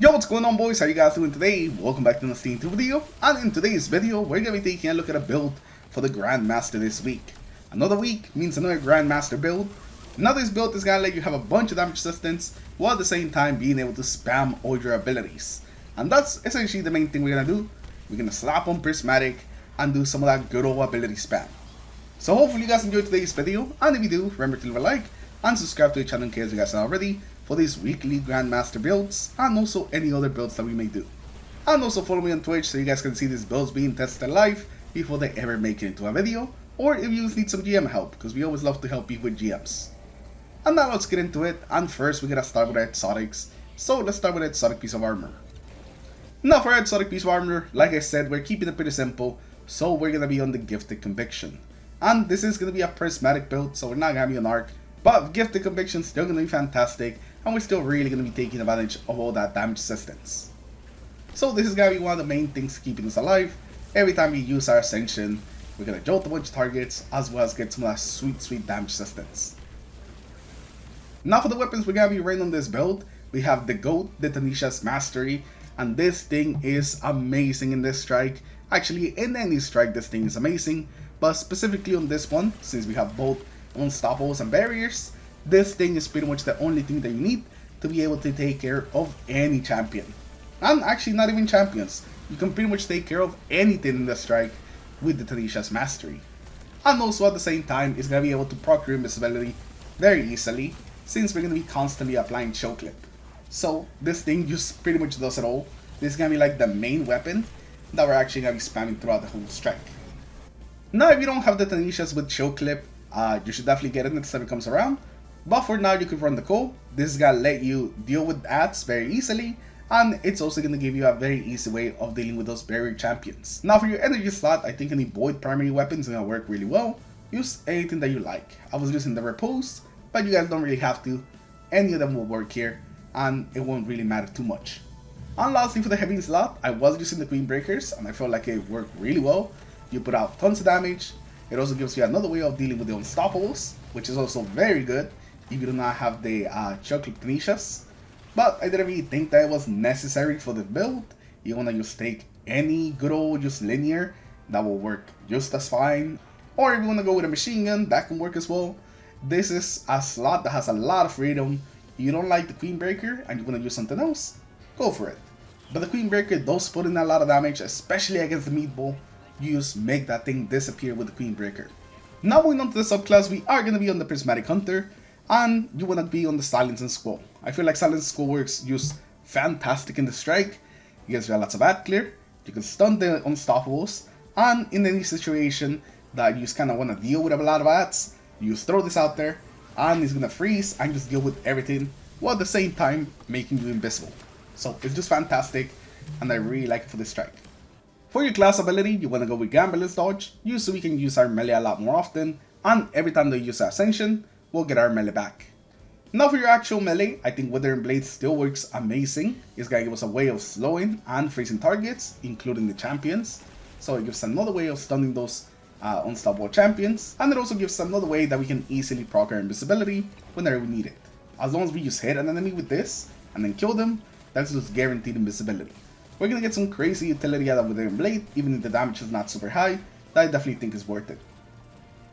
Yo, what's going on, boys? How you guys doing today? Welcome back to the Steam 2 video, and in today's video we're going to be taking a look at a build for the Grandmaster this week. Another week means another Grandmaster build. Now this build is going to let you have a bunch of damage resistance while at the same time being able to spam all your abilities. And that's essentially the main thing we're going to do. We're going to slap on Prismatic and do some of that good old ability spam. So hopefully you guys enjoyed today's video, and if you do, remember to leave a like and subscribe to the channel in case you guys are already, for these weekly Grandmaster builds and also any other builds that we may do. And also follow me on Twitch so you guys can see these builds being tested live before they ever make it into a video, or if you just need some GM help, because we always love to help you with GMs. And now let's get into it, and first we're gonna start with our exotics. So let's start with an exotic piece of armor. Now for our exotic piece of armor, like I said, we're keeping it pretty simple, so we're gonna be on the Gifted Conviction. And this is gonna be a prismatic build, so we're not gonna be an arc, but Gifted Conviction is still gonna be fantastic, and we're still really going to be taking advantage of all that damage resistance. So this is going to be one of the main things keeping us alive. Every time we use our Ascension, we're going to jolt a bunch of targets as well as get some of that sweet damage resistance. Now for the weapons we're going to be running on this build, we have the GOAT, the Tanisha's Mastery, and this thing is amazing in this strike. Actually, in any strike this thing is amazing, but specifically on this one, since we have both Unstoppables and Barriers, this thing is pretty much the only thing that you need to be able to take care of any champion. And actually not even champions. You can pretty much take care of anything in the strike with the Tanisha's Mastery. And also at the same time, it's going to be able to procure invisibility very easily, since we're going to be constantly applying Choke Clip. So this thing just pretty much does it all. This is going to be like the main weapon that we're actually going to be spamming throughout the whole strike. Now if you don't have the Tanisha's with Choke Clip, you should definitely get it next time it comes around. But for now, you can run the Cole. This is going to let you deal with ads very easily, and it's also going to give you a very easy way of dealing with those barrier champions. Now for your energy slot, I think any Void primary weapons are going to work really well. Use anything that you like. I was using the Repose, but you guys don't really have to. Any of them will work here, and it won't really matter too much. And lastly, for the heavy slot, I was using the Queen Breakers, and I felt like it worked really well. You put out tons of damage. It also gives you another way of dealing with the Unstoppables, which is also very good if you do not have the Chocolate Tanishas. But I didn't really think that it was necessary for the build. You want to just take any good old just linear, that will work just as fine. Or if you want to go with a machine gun, that can work as well. This is a slot that has a lot of freedom. You don't like the Queen Breaker and you want to use something else, go for it. But the Queen Breaker does put in a lot of damage, especially against the Meatball. You just make that thing disappear with the Queen Breaker. Now moving on to the subclass, we are going to be on the Prismatic Hunter. And you want to be on the Silence and Squall. I feel like Silence and Squall works just fantastic in the strike. You guys got lots of ad clear. You can stun the Unstoppables. And in any situation that you just kind of want to deal with a lot of ads, you just throw this out there. And it's going to freeze and just deal with everything, while at the same time making you invisible. So it's just fantastic. And I really like it for this strike. For your class ability, you want to go with Gambler's Dodge. Just so we can use our melee a lot more often. And every time they use our Ascension, we'll get our melee back. Now for your actual melee, I think Withering Blade still works amazing. It's gonna give us a way of slowing and freezing targets, including the champions. So it gives another way of stunning those unstoppable champions, and it also gives another way that we can easily proc our invisibility whenever we need it. As long as we just hit an enemy with this and then kill them, that's just guaranteed invisibility. We're gonna get some crazy utility out of Withering Blade, even if the damage is not super high. That I definitely think is worth it.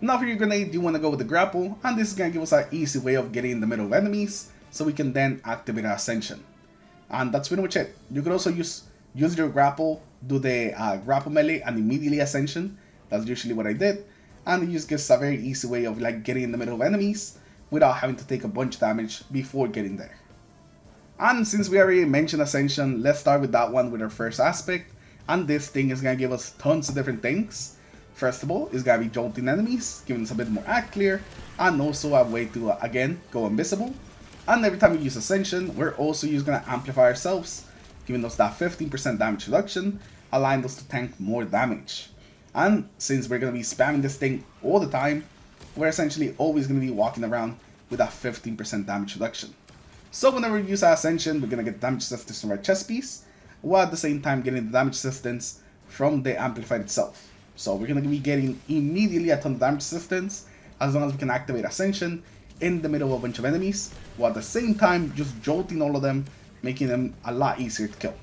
Now for your grenade, you want to go with the grapple, and this is going to give us an easy way of getting in the middle of enemies, so we can then activate our Ascension. And that's pretty much it. You could also use your grapple, do the grapple melee, and immediately Ascension. That's usually what I did. And it just gives a very easy way of like getting in the middle of enemies, without having to take a bunch of damage before getting there. And since we already mentioned Ascension, let's start with that one with our first aspect. And this thing is going to give us tons of different things. First of all, it's going to be jolting enemies, giving us a bit more act clear, and also a way to, again, go invisible. And every time we use Ascension, we're also just going to amplify ourselves, giving us that 15% damage reduction, allowing us to tank more damage. And since we're going to be spamming this thing all the time, we're essentially always going to be walking around with that 15% damage reduction. So whenever we use our Ascension, we're going to get damage resistance from our chest piece, while at the same time getting the damage resistance from the amplified itself. So we're going to be getting immediately a ton of damage resistance, as long as we can activate Ascension in the middle of a bunch of enemies, while at the same time just jolting all of them making them a lot easier to kill.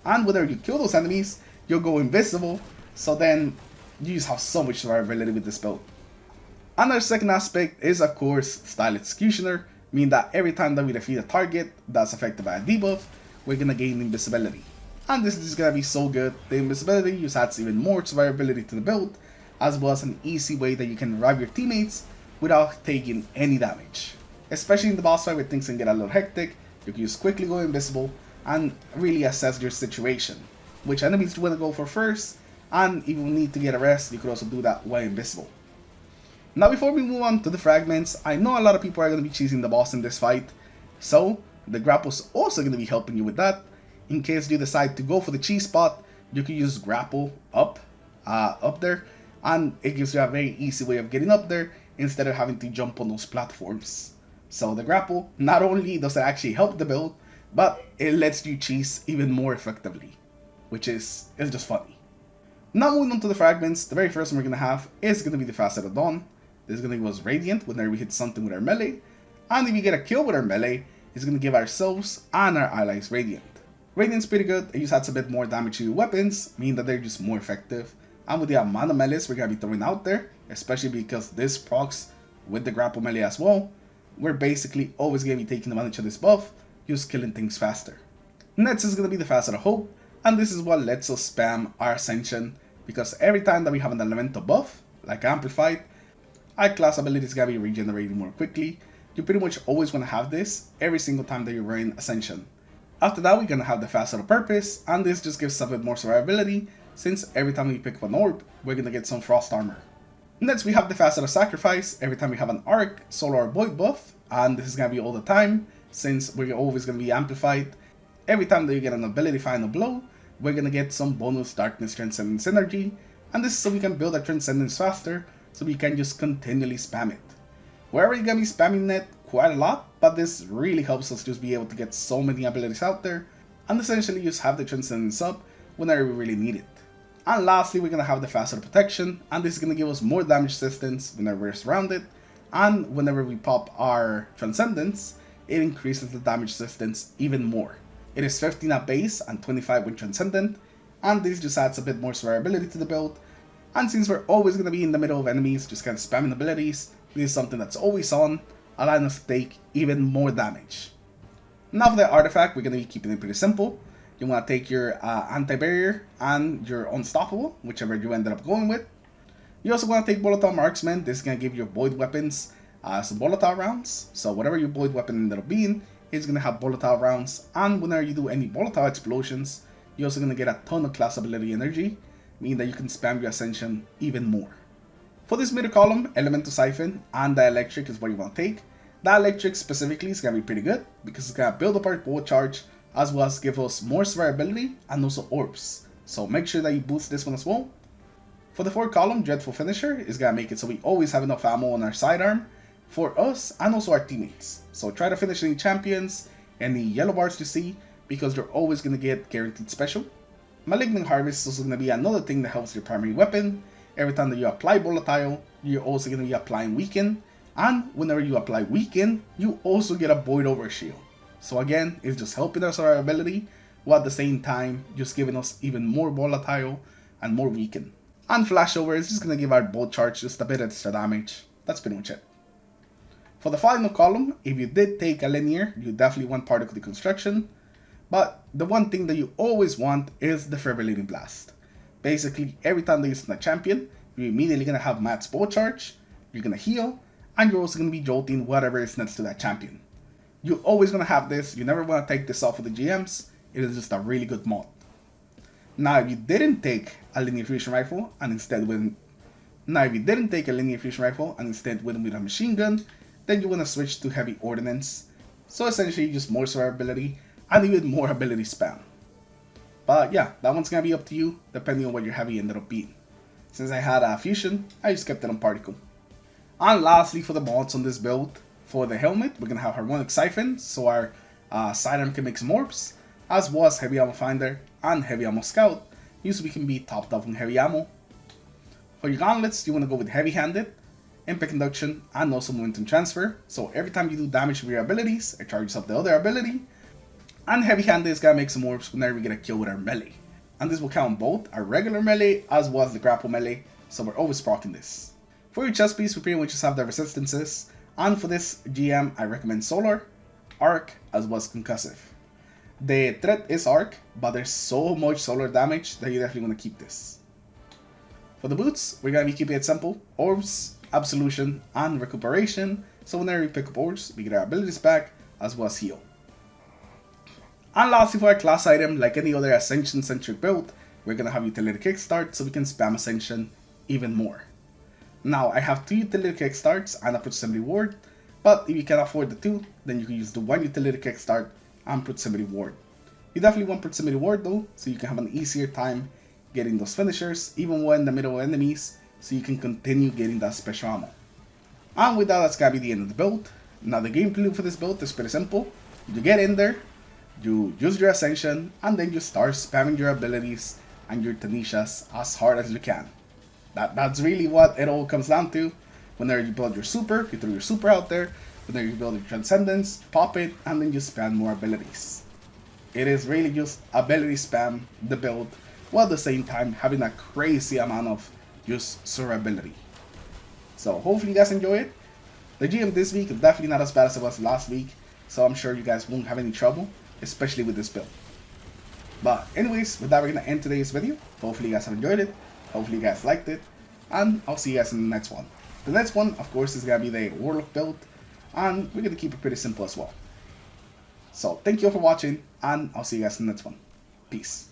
And whenever you kill those enemies, you'll go invisible, so then you just have so much survivability with this build. Another second aspect is of course Style Executioner, meaning that every time that we defeat a target that's affected by a debuff, we're gonna gain invisibility. And this is gonna be so good. The invisibility just adds even more survivability to the build, as well as an easy way that you can revive your teammates without taking any damage. Especially in the boss fight where things can get a little hectic, you can just quickly go invisible and really assess your situation. Which enemies do you want to go for first, and if you need to get a rest, you could also do that while invisible. Now before we move on to the fragments, I know a lot of people are going to be cheesing the boss in this fight, so the grapple is also going to be helping you with that. In case you decide to go for the cheese spot, you can use grapple up there, and it gives you a very easy way of getting up there instead of having to jump on those platforms. So the grapple not only does it actually help the build, but it lets you cheese even more effectively, which is just funny. Now moving on to the fragments, the very first one we're going to have is going to be the Facet of Dawn. This is going to give us Radiant whenever we hit something with our melee, and if we get a kill with our melee, it's going to give ourselves and our allies Radiant. Radiant's pretty good, it just adds a bit more damage to your weapons, meaning that they're just more effective. And with the amount of melees we're going to be throwing out there, especially because this procs with the grapple melee as well, we're basically always going to be taking advantage of this buff, just killing things faster. Next is going to be the Facet of Hope, and this is what lets us spam our Ascension, because every time that we have an elemental buff, like Amplified, our class ability is going to be regenerating more quickly. You pretty much always want to have this every single time that you're running Ascension. After that, we're going to have the Facet of Purpose, and this just gives us a bit more survivability, since every time we pick up an orb, we're going to get some Frost Armor. Next, we have the Facet of Sacrifice every time we have an Arc, Solar, or Void buff, and this is going to be all the time, since we're always going to be amplified. Every time that you get an ability Final Blow, we're going to get some bonus Darkness Transcendence energy, and this is so we can build our Transcendence faster, so we can just continually spam it. We're already going to be spamming it quite a lot, but this really helps us just be able to get so many abilities out there, and essentially just have the Transcendence up whenever we really need it. And lastly, we're going to have the Facet of Protection, and this is going to give us more damage resistance whenever we're surrounded, and whenever we pop our Transcendence, it increases the damage resistance even more. It is 15 at base and 25 with Transcendent, and this just adds a bit more survivability to the build. And since we're always going to be in the middle of enemies, just kind of spamming abilities, this is something that's always on, allowing us to take even more damage. Now for the artifact, we're going to be keeping it pretty simple. You want to take your Anti-Barrier and your Unstoppable, whichever you ended up going with. You also want to take Volatile Marksman. This is going to give your Void weapons some volatile rounds. So whatever your Void weapon ended up being, it's going to have volatile rounds. And whenever you do any volatile explosions, you're also going to get a ton of class ability energy, meaning that you can spam your Ascension even more. For this middle column, Elemental Siphon and Dielectric is what you want to take. Dielectric specifically is going to be pretty good because it's going to build up our Bolt Charge as well as give us more survivability and also orbs. So make sure that you boost this one as well. For the fourth column, Dreadful Finisher is going to make it so we always have enough ammo on our sidearm for us and also our teammates. So try to finish any champions, any yellow bars you see, because they're always going to get guaranteed special. Malignant Harvest is also going to be another thing that helps your primary weapon. Every time that you apply Volatile, you're also going to be applying Weaken. And whenever you apply Weaken, you also get a Void Overshield. So again, it's just helping our survivability, while at the same time, just giving us even more Volatile and more Weaken. And Flashover is just going to give our Bolt Charge just a bit extra damage. That's pretty much it. For the final column, if you did take a linear, you definitely want Particle Deconstruction. But the one thing that you always want is the Defibrillating Blast. Basically, every time that you stun a champion, you're immediately going to have Max Bolt Charge, you're going to heal, and you're also going to be jolting whatever is next to that champion. You're always going to have this, you never want to take this off of the GMs, it is just a really good mod. Now if you didn't take a Linear Fusion Rifle and instead went with a machine gun, then you want to switch to Heavy Ordnance. So essentially just more survivability and even more ability spam. But yeah, that one's going to be up to you depending on what your heavy ended up being. Since I had a fusion, I just kept it on Particle. And lastly, for the mods on this build, for the helmet, we're going to have Harmonic Siphon, so our sidearm can make some orbs, as well as Heavy Ammo Finder and Heavy Ammo Scout, so we can be topped up on heavy ammo. For your gauntlets, you want to go with Heavy Handed, Impact Induction, and also Momentum Transfer, so every time you do damage with your abilities, it charges up the other ability. And heavy handed is gonna make some orbs whenever we get a kill with our melee. And this will count both our regular melee as well as the grapple melee, so we're always proccing this. For your chest piece, we pretty much just have the resistances, and for this GM I recommend Solar, Arc, as well as Concussive. The threat is Arc, but there's so much solar damage that you definitely want to keep this. For the boots, we're going to be keeping it simple: Orbs, Absolution, and Recuperation, so whenever we pick up orbs, we get our abilities back, as well as heal. And lastly, for our class item, like any other Ascension centric build, we're going to have Utility Kickstart so we can spam Ascension even more. Now, I have 2 Utility Kickstarts and a Proximity Ward, but if you can afford the 2, then you can use the 1 Utility Kickstart and Proximity Ward. You definitely want Proximity Ward though, so you can have an easier time getting those finishers, even when in the middle of enemies, so you can continue getting that special ammo. And with that, that's gonna be the end of the build. Now the gameplay loop for this build is pretty simple. You get in there, you use your Ascension, and then you start spamming your abilities and your Tanishas as hard as you can. That's really what it all comes down to. Whenever you build your super, you throw your super out there. Whenever you build your Transcendence, pop it, and then you spam more abilities. It is really just ability spam the build, while at the same time having a crazy amount of just survivability. So hopefully you guys enjoy it. The GM this week is definitely not as bad as it was last week, so I'm sure you guys won't have any trouble, especially with this build. But anyways, with that, we're going to end today's video. Hopefully you guys have enjoyed it. Hopefully you guys liked it. And I'll see you guys in the next one. The next one, of course, is going to be the Warlock build. And we're going to keep it pretty simple as well. So thank you all for watching. And I'll see you guys in the next one. Peace.